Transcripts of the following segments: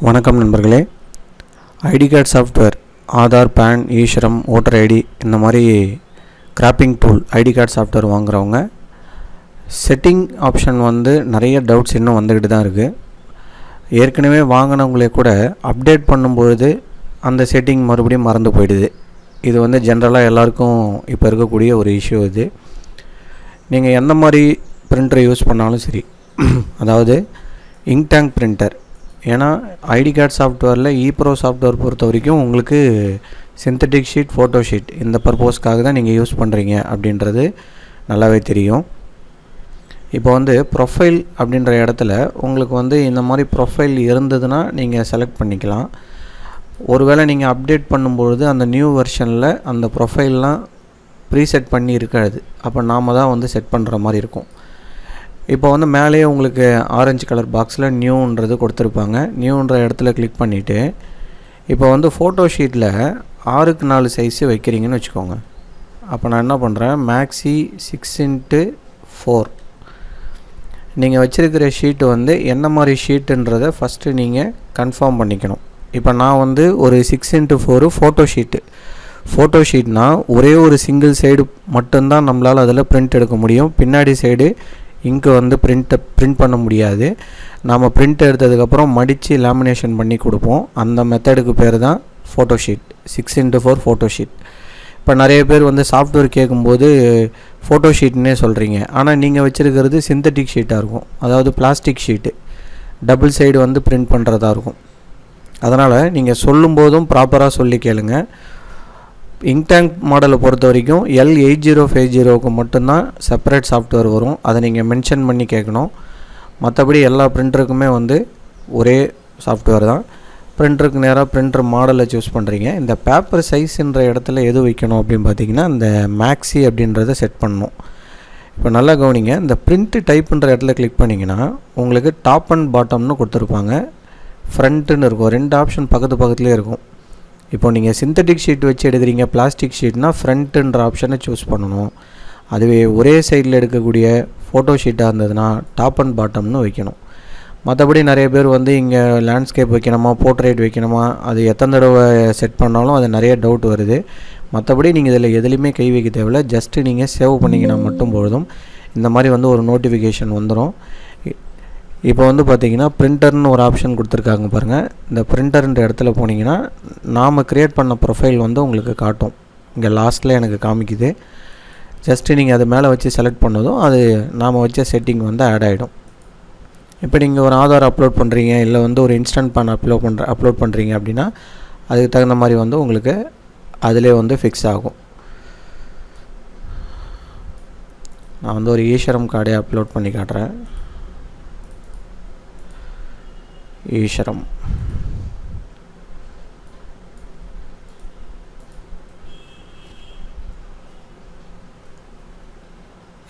வணக்கம் நண்பர்களே. ID card software, Aadhaar, PAN, ஈஸ்வரம், ஓட்டர் ஐடி இந்த மாதிரி cropping tool ID card software வாங்குகிறவங்க செட்டிங் ஆப்ஷன் நிறைய டவுட்ஸ் இன்னும் வந்துக்கிட்டு தான் இருக்குது. ஏற்கனவே வாங்கினவங்களே கூட அப்டேட் பண்ணும்பொழுது அந்த செட்டிங் மறுபடியும் மறந்து போயிடுது. இது ஜென்ரலாக எல்லாருக்கும் இப்போ இருக்கக்கூடிய ஒரு இஷ்யூ. இது நீங்கள் எந்த மாதிரி பிரிண்டரை யூஸ் பண்ணாலும் சரி, அதாவது இங்க் டேங்க் பிரிண்டர், ஏன்னா ஐடி கார்டு சாஃப்ட்வேரில் ஈப்ரோ சாஃப்ட்வேர் பொறுத்த வரைக்கும் உங்களுக்கு சிந்தட்டிக் ஷீட், ஃபோட்டோ ஷீட் இந்த பர்பஸ்க்காக தான் நீங்கள் யூஸ் பண்ணுறீங்க அப்படின்றது நல்லாவே தெரியும். இப்போ ப்ரொஃபைல் அப்படின்ற இடத்துல உங்களுக்கு இந்த மாதிரி ப்ரொஃபைல் இருந்ததுன்னா நீங்கள் செலக்ட் பண்ணிக்கலாம். ஒருவேளை நீங்கள் அப்டேட் பண்ணும்பொழுது அந்த நியூ வெர்ஷனில் அந்த ப்ரொஃபைல்லாம் ப்ரீசெட் பண்ணி இருக்காது. அப்போ நாம் தான் செட் பண்ணுற மாதிரி இருக்கும். இப்போ மேலேயே உங்களுக்கு ஆரஞ்சு கலர் பாக்ஸில் நியூன்றது கொடுத்துருப்பாங்க. நியூன்ற இடத்துல கிளிக் பண்ணிவிட்டு இப்போ ஃபோட்டோ ஷீட்டில் 6x4 சைஸு வைக்கிறீங்கன்னு வச்சுக்கோங்க. அப்போ நான் என்ன பண்ணுறேன், மேக்ஸி 6x4 நீங்கள் வச்சுருக்கிற ஷீட்டு என்ன மாதிரி ஷீட்டுன்றதை ஃபஸ்ட்டு நீங்கள் கன்ஃபார்ம் பண்ணிக்கணும். இப்போ நான் ஒரு 6x4 ஃபோட்டோ ஷீட்னால் ஒரே ஒரு சிங்கிள் சைடு மட்டும்தான் நம்மளால் அதில் பிரிண்ட் எடுக்க முடியும். பின்னாடி சைடு இங்கு பிரிண்ட் பண்ண முடியாது. நாம் பிரிண்ட் எடுத்ததுக்கப்புறம் மடித்து லேமினேஷன் பண்ணி கொடுப்போம். அந்த மெத்தடுக்கு பேர் தான் photo sheet, 6x4 photo sheet. இப்போ நிறைய பேர் சாஃப்ட்வேர் கேட்கும்போது ஃபோட்டோ ஷீட்னே சொல்கிறீங்க. ஆனால் நீங்கள் வச்சுருக்கிறது சிந்தட்டிக் ஷீட்டாக இருக்கும், அதாவது plastic sheet, double side print பண்ணுறதா இருக்கும். அதனால் நீங்கள் சொல்லும்போதும் ப்ராப்பராக சொல்லி கேளுங்க. இங்க் டேங்க் மாடலை பொறுத்த வரைக்கும் L8050க்கு மட்டும்தான் செப்பரேட் சாஃப்ட்வேர் வரும். அதை நீங்கள் மென்ஷன் பண்ணி கேட்கணும். மற்றபடி எல்லா பிரிண்டருக்குமே ஒரே சாஃப்ட்வேர் தான். பிரிண்டருக்கு நேராக பிரிண்டர் மாடலை சூஸ் பண்ணுறீங்க. இந்த பேப்பர் சைஸுன்ற இடத்துல எது வைக்கணும் அப்படின்னு பார்த்தீங்கன்னா இந்த மேக்ஸி அப்படின்றத செட் பண்ணணும். இப்போ நல்லா கவனிங்க, இந்த பிரிண்ட் டைப்புன்ற இடத்துல கிளிக் பண்ணிங்கன்னா உங்களுக்கு டாப் அண்ட் பாட்டம்னு கொடுத்துருப்பாங்க. ஃப்ரண்ட்டுன்னு இருக்கும், 2 ஆப்ஷன் பக்கத்துலேயே இருக்கும். இப்போ நீங்கள் சிந்தட்டிக் ஷீட் வச்சு எடுக்கிறீங்க, பிளாஸ்டிக் ஷீட்னால் ஃப்ரண்ட்டுன்ற ஆப்ஷனை சூஸ் பண்ணணும். அதுவே ஒரே சைடில் எடுக்கக்கூடிய ஃபோட்டோ ஷீட்டாக இருந்ததுன்னா டாப் அண்ட் பாட்டம்னு வைக்கணும். மற்றபடி நிறைய பேர் இங்கே லேண்ட்ஸ்கேப் வைக்கணுமா, போர்ட்ரேட் வைக்கணுமா, அது எத்தனை தடவை செட் பண்ணாலும் அது நிறைய டவுட் வருது. மற்றபடி நீங்கள் இதில் எதுலேயுமே கை வைக்க தேவையில்லை. ஜஸ்ட்டு நீங்கள் சேவ் பண்ணிங்கன்னா மட்டும் போதும். இந்த மாதிரி ஒரு நோட்டிஃபிகேஷன் வந்துடும். இப்போ பார்த்தீங்கன்னா பிரிண்டர்னு ஒரு ஆப்ஷன் கொடுத்துருக்காங்க பாருங்கள். இந்த பிரிண்டர்ன்ற இடத்துல போனீங்கன்னா நாம் க்ரியேட் பண்ண ப்ரொஃபைல் உங்களுக்கு காட்டும். இங்கே லாஸ்ட்டில் எனக்கு காமிக்குது. ஜஸ்ட்டு நீங்கள் அது மேலே வச்சு செலக்ட் பண்ணதும் அது நாம் வச்ச செட்டிங் ஆட் ஆகிடும். இப்போ நீங்கள் ஒரு ஆதார் அப்லோட் பண்ணுறீங்க, இல்லை ஒரு இன்ஸ்டன்ட் பேன் அப்லோட் பண்ணுறீங்க அப்படின்னா அதுக்கு தகுந்த மாதிரி உங்களுக்கு அதிலே ஃபிக்ஸ் ஆகும். நான் ஒரு ஈஸ்வரம் கார்டே அப்லோட் பண்ணி காட்டுறேன். ஈஸ்வரம்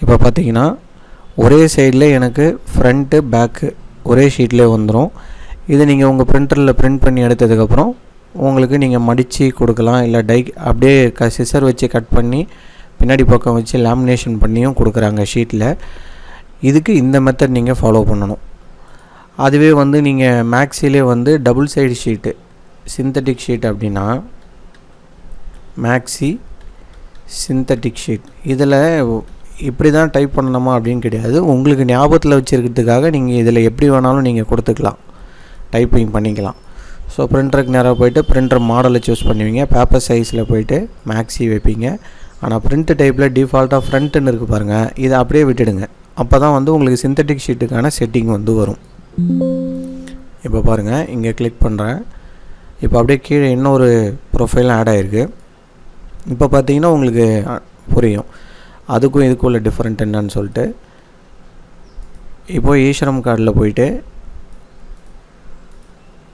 இப்போ பார்த்தீங்கன்னா ஒரே சைடில் எனக்கு ஃப்ரண்ட்டு பேக்கு ஒரே ஷீட்லேயே வந்துடும். இது நீங்கள் உங்கள் பிரிண்டரில் பிரிண்ட் பண்ணி எடுத்ததுக்கப்புறம் உங்களுக்கு நீங்கள் மடித்து கொடுக்கலாம், இல்லை அப்படியே சிசர் வச்சு கட் பண்ணி பின்னாடி பக்கம் வச்சு லேமினேஷன் பண்ணியும் கொடுக்குறாங்க ஷீட்டில். இதுக்கு இந்த மெத்தட் நீங்கள் ஃபாலோ பண்ணணும். அதுவே நீங்கள் மேக்ஸிலே double side sheet, synthetic sheet அப்படின்னா மேக்ஸி சிந்தட்டிக் ஷீட், இதில் இப்படி தான் டைப் பண்ணணுமா அப்படின்னு கிடையாது. உங்களுக்கு ஞாபகத்தில் வச்சுருக்கிறதுக்காக நீங்கள் இதில் எப்படி வேணாலும் நீங்கள் கொடுத்துக்கலாம், டைப்பிங் பண்ணிக்கலாம். ஸோ பிரிண்டருக்கு நேராக போய்ட்டு பிரிண்டர் மாடலை சூஸ் பண்ணுவீங்க. பேப்பர் சைஸில் போய்ட்டு மேக்ஸி வைப்பீங்க. ஆனால் பிரிண்ட் டைப்பில் டிஃபால்ட்டாக ஃப்ரண்ட்டுன்னு இருக்குது பாருங்கள், இதை அப்படியே விட்டுடுங்க. அப்போ தான் உங்களுக்கு சிந்தட்டிக் ஷீட்டுக்கான செட்டிங் வரும். இப்போ பாருங்கள், இங்கே கிளிக் பண்ணுறேன். இப்போ அப்படியே கீழே இன்னொரு ப்ரொஃபைலும் ஆட் ஆகிருக்கு. இப்போ பார்த்தீங்கன்னா உங்களுக்கு புரியும் அதுக்கும் இதுக்குள்ள டிஃப்ரெண்ட் என்னன்னு சொல்லிட்டு. இப்போது ஈஸ்வரம் கார்டில் போயிட்டு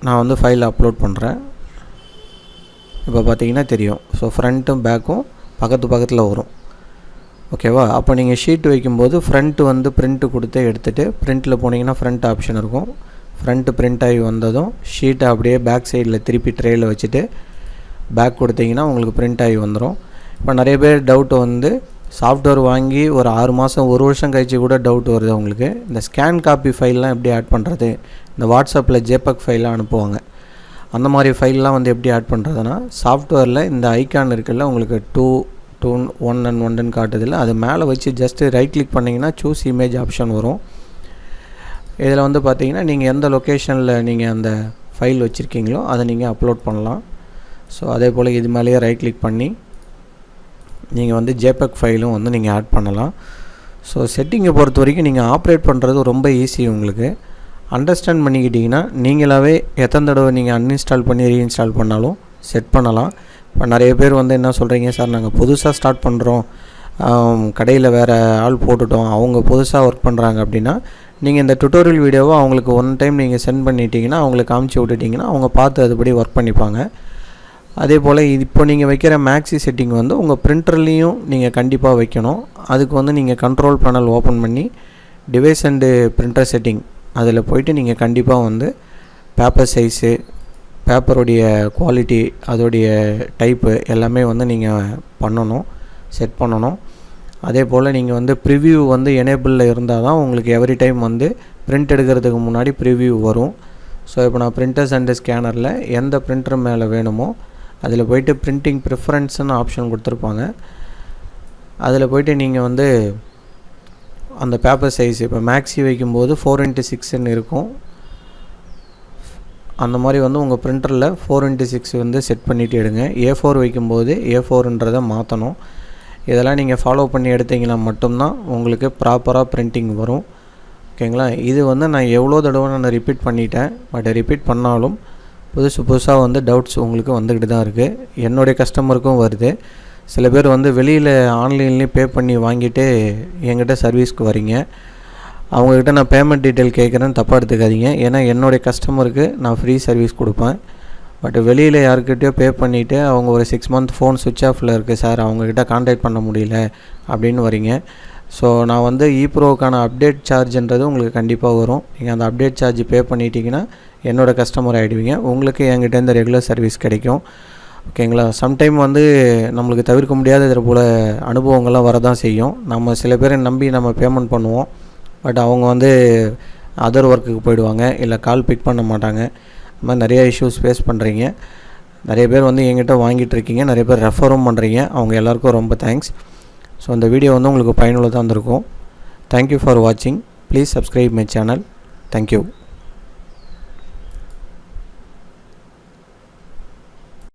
நான் ஃபைல் அப்லோட் பண்ணுறேன். இப்போ பார்த்தீங்கன்னா தெரியும். ஸோ ஃப்ரண்ட்டும் பேக்கும் பக்கத்தில் வரும். ஓகேவா? அப்போ நீங்கள் ஷீட் வைக்கும்போது ஃப்ரண்ட்டு பிரிண்ட்டு கொடுத்து எடுத்துகிட்டு பிரிண்ட்டில் போனீங்கன்னா ஃப்ரண்ட் ஆப்ஷன் இருக்கும். ஃப்ரண்ட்டு பிரிண்ட் ஆகி வந்ததும் ஷீட்டை அப்படியே பேக் சைடில் திருப்பி ட்ரேயில் வச்சுட்டு பேக் கொடுத்தீங்கன்னா உங்களுக்கு பிரிண்ட் ஆகி வந்துடும். இப்போ நிறைய பேர் டவுட்டு சாஃப்ட்வேர் வாங்கி ஒரு 6 மாதம் 1 வருஷம் கழிச்சு கூட டவுட் வருது உங்களுக்கு. இந்த ஸ்கேன் காப்பி ஃபைல்லாம் எப்படி ஆட் பண்ணுறது, இந்த வாட்ஸ்அப்பில் JPEG ஃபைலாக அனுப்புவாங்க. அந்த மாதிரி ஃபைல்லாம் வந்து எப்படி ஆட் பண்ணுறதுனா, சாஃப்ட்வேரில் இந்த ஐக்கான் இருக்குல்ல, உங்களுக்கு 2 1 and 1 காட்டுதில்ல, அது மேலே வச்சு ஜஸ்ட்டு ரைட் கிளிக் பண்ணிங்கன்னா சூஸ் இமேஜ் ஆப்ஷன் வரும். இதில் வந்து பார்த்தீங்கன்னா நீங்கள் எந்த லொக்கேஷனில் நீங்கள் அந்த ஃபைல் வச்சுருக்கீங்களோ அதை நீங்கள் அப்லோட் பண்ணலாம். ஸோ அதே போல் இது மேலேயே ரைட் கிளிக் பண்ணி நீங்கள் வந்து JPEG ஃபைலும் வந்து நீங்கள் ஆட் பண்ணலாம். ஸோ செட்டிங்கை பொறுத்த வரைக்கும் நீங்கள் ஆப்ரேட் பண்ணுறது ரொம்ப ஈஸி. உங்களுக்கு அண்டர்ஸ்டாண்ட் பண்ணிக்கிட்டிங்கன்னா நீங்களாகவே எத்தனை தடவை நீங்கள் அன்இன்ஸ்டால் பண்ணி ரீஇன்ஸ்டால் பண்ணாலும் செட் பண்ணலாம். இப்போ நிறைய பேர் வந்து என்ன சொல்கிறீங்க, சார் நாங்கள் புதுசாக ஸ்டார்ட் பண்ணுறோம், கடையில் வேறு ஆள் போட்டுட்டோம், அவங்க புதுசாக ஒர்க் பண்ணுறாங்க அப்படின்னா நீங்கள் இந்த டுட்டோரியல் வீடியோவை அவங்களுக்கு ஒன் டைம் நீங்கள் சென்ட் பண்ணிட்டீங்கன்னா, அவங்களுக்கு காமிச்சு விட்டுட்டிங்கன்னா அவங்க பார்த்து அதுபடி ஒர்க் பண்ணிப்பாங்க. அதே போல் இப்போ நீங்கள் வைக்கிற மேக்ஸி செட்டிங் வந்து உங்கள் பிரிண்டர்லேயும் நீங்கள் கண்டிப்பாக வைக்கணும். அதுக்கு வந்து நீங்கள் கண்ட்ரோல் பேனல் ஓப்பன் பண்ணி டிவைஸ் அண்டு பிரிண்டர் செட்டிங் அதில் போய்ட்டு நீங்கள் கண்டிப்பாக வந்து பேப்பர் சைஸு, பேப்பருடைய குவாலிட்டி, அதோடைய டைப்பு எல்லாமே வந்து நீங்கள் செட் பண்ணணும். அதே போல் நீங்கள் வந்து ப்ரிவ்யூ வந்து எனேபிளில் இருந்தால் தான் உங்களுக்கு எவ்ரி டைம் வந்து பிரிண்ட் எடுக்கிறதுக்கு முன்னாடி ப்ரிவ்யூ வரும். ஸோ இப்போ நான் பிரிண்டர்ஸ் அண்டு ஸ்கேனரில் எந்த பிரிண்டர் மேலே வேணுமோ அதில் போய்ட்டு பிரிண்டிங் ப்ரிஃபரன்ஸ்னு ஆப்ஷன் கொடுத்துருப்பாங்க. அதில் போய்ட்டு நீங்கள் வந்து அந்த பேப்பர் சைஸ் இப்போ மேக்ஸி வைக்கும்போது 4x6 இருக்கும். அந்த மாதிரி வந்து உங்கள் பிரிண்டரில் 4x6 வந்து செட் பண்ணிவிட்டு எடுங்க. A4 வைக்கும்போது A4ன்றதை மாற்றணும். இதெல்லாம் நீங்கள் ஃபாலோ பண்ணி எடுத்தீங்கன்னா மட்டும்தான் உங்களுக்கு ப்ராப்பராக பிரிண்டிங் வரும். ஓகேங்களா? இது வந்து நான் எவ்வளோ தடவை நான் ரிப்பீட் பண்ணிட்டேன். பட் ரிப்பீட் பண்ணாலும் புதுசாக வந்து டவுட்ஸ் உங்களுக்கு வந்துக்கிட்டு தான் இருக்குது. என்னுடைய கஸ்டமருக்கும் வருது. சில பேர் வந்து வெளியில் ஆன்லைன்லேயும் பே பண்ணி வாங்கிட்டு என்கிட்ட சர்வீஸ்க்கு வரீங்க. அவங்கக்கிட்ட நான் பேமெண்ட் டீட்டெயில் கேட்குறேன்னு தப்பாக எடுத்துக்காதீங்க. ஏன்னா என்னுடைய கஸ்டமருக்கு நான் ஃப்ரீ சர்வீஸ் கொடுப்பேன். பட் வெளியில் யாருக்கிட்டேயோ பே பண்ணிவிட்டு அவங்க ஒரு 6 month ஃபோன் சுவிட்ச் ஆஃபில் இருக்குது சார், அவங்கக்கிட்ட கான்டாக்ட் பண்ண முடியல அப்படின்னு வரீங்க. ஸோ நான் வந்து இப்ரோக்கான அப்டேட் சார்ஜுன்றது உங்களுக்கு கண்டிப்பாக வரும். நீங்கள் அந்த அப்டேட் சார்ஜ் பே பண்ணிட்டீங்கன்னா என்னோடய கஸ்டமர் ஆகிடுவீங்க. உங்களுக்கு என்கிட்ட இந்த ரெகுலர் சர்வீஸ் கிடைக்கும். ஓகேங்களா? சம்டைம் வந்து நம்மளுக்கு தவிர்க்க முடியாத இதில் போல் அனுபவங்கள்லாம் வரதான் செய்யும். நம்ம சில பேரை நம்பி நம்ம பேமெண்ட் பண்ணுவோம். பட் அவங்க வந்து அதர் ஒர்க்குக்கு போயிடுவாங்க, இல்லை கால் பிக் பண்ண மாட்டாங்க. இந்த மாதிரி நிறைய இஷ்யூஸ் ஃபேஸ் பண்ணுறீங்க. நிறைய பேர் வந்து என்கிட்ட வாங்கிட்டு இருக்கீங்க, நிறைய பேர் ரெஃபரும் பண்ணுறீங்க. அவங்க எல்லாேருக்கும் ரொம்ப தேங்க்ஸ். ஸோ இந்த வீடியோ வந்து உங்களுக்கு பயனுள்ளதாக இருந்திருக்கும். தேங்க்யூ ஃபார் வாட்சிங். Please subscribe my channel. Thank you.